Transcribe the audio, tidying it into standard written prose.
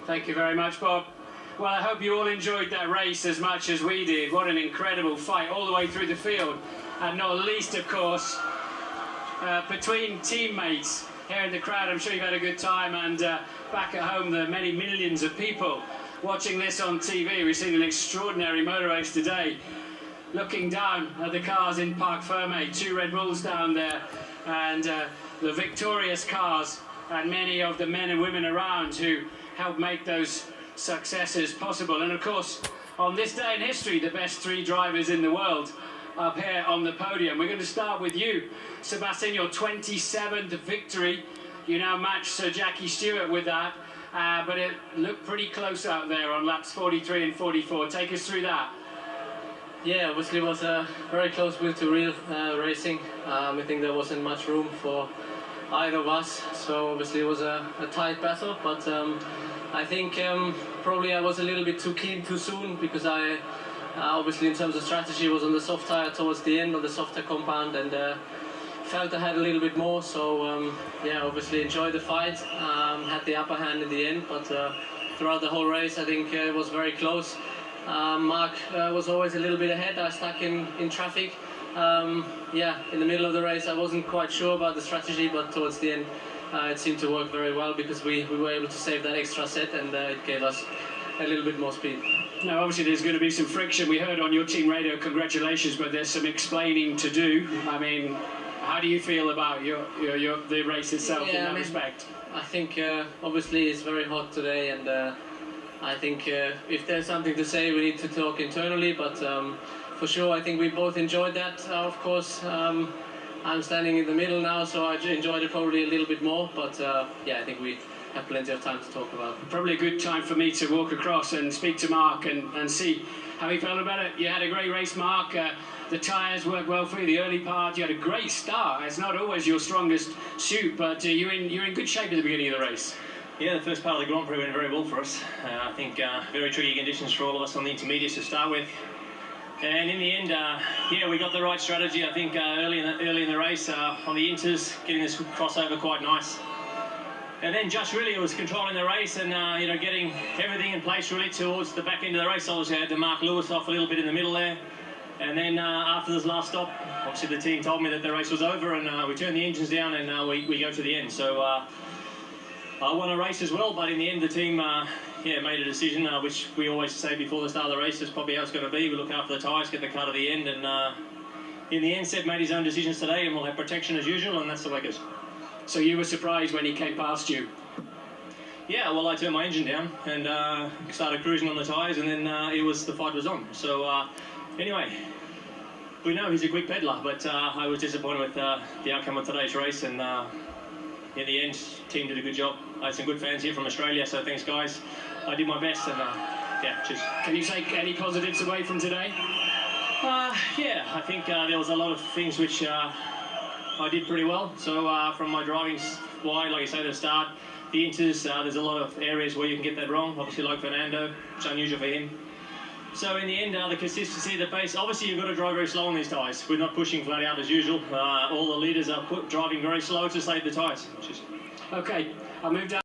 Thank you very much, Bob. Well, I hope you all enjoyed that race as much as we did. What an incredible fight all the way through the field. And not least, of course, between teammates here in the crowd. I'm sure you've had a good time, and back at home, the many millions of people watching this on TV. We've seen an extraordinary motor race today. Looking down at the cars in Parc Fermé, 2 Red Bulls down there, and the victorious cars, and many of the men and women around who helped make those successes possible. And of course, on this day in history, the best 3 drivers in the world up here on the podium. We're going to start with you, Sebastian, your 27th victory. You now match Sir Jackie Stewart with that, but it looked pretty close out there on laps 43 and 44. Take us through that. Yeah, obviously it was a very close wheel to real racing. I think there wasn't much room for either of us, so obviously it was a tight battle, but I think probably I was a little bit too keen too soon, because I obviously in terms of strategy was on the soft tyre towards the end of the softer compound, and felt I had a little bit more, so yeah, obviously enjoyed the fight, had the upper hand in the end, but throughout the whole race I think it was very close. Mark was always a little bit ahead. I stuck in traffic. Yeah, in the middle of the race I wasn't quite sure about the strategy, but towards the end it seemed to work very well, because we were able to save that extra set, and it gave us a little bit more speed. Now obviously there's going to be some friction. We heard on your team radio, congratulations, but there's some explaining to do. I mean, how do you feel about the race itself in that respect? I think obviously it's very hot today, and I think if there's something to say, we need to talk internally, but for sure I think we both enjoyed that. Of course, I'm standing in the middle now, so I enjoyed it probably a little bit more, but yeah, I think we have plenty of time to talk about. Probably a good time for me to walk across and speak to Mark and see how he felt about it. You had a great race, Mark. The tyres worked well for you, the early part. You had a great start. It's not always your strongest suit, but you're in good shape at the beginning of the race. Yeah, the first part of the Grand Prix went very well for us. I think very tricky conditions for all of us on the intermediates to start with. And in the end, yeah, we got the right strategy. I think early in the race on the inters, getting this crossover quite nice. And then just really it was controlling the race and you know, getting everything in place really towards the back end of the race. Obviously I had to mark Lewis off a little bit in the middle there. And then after this last stop, obviously the team told me that the race was over, and we turned the engines down, and we go to the end. So I won a race as well, but in the end the team yeah, made a decision, which we always say before the start of the race is probably how it's going to be. We look after the tyres, get the car to the end, and in the end Seb made his own decisions today, and we'll have protection as usual, and that's the way it goes. So you were surprised when he came past you? Yeah, well, I turned my engine down and started cruising on the tyres, and then the fight was on. So anyway, we know he's a quick peddler, but I was disappointed with the outcome of today's race, and in the end, team did a good job. I had some good fans here from Australia, so thanks guys. I did my best, and yeah, cheers. Can you take any positives away from today? Yeah, I think there was a lot of things which I did pretty well. So from my driving wide, like I say at the start, the inters, there's a lot of areas where you can get that wrong, obviously like Fernando, which is unusual for him. So in the end, the consistency, the pace, obviously you've got to drive very slow on these tyres. We're not pushing flat out as usual. All the leaders are driving very slow to save the tyres. Okay, I'll move down.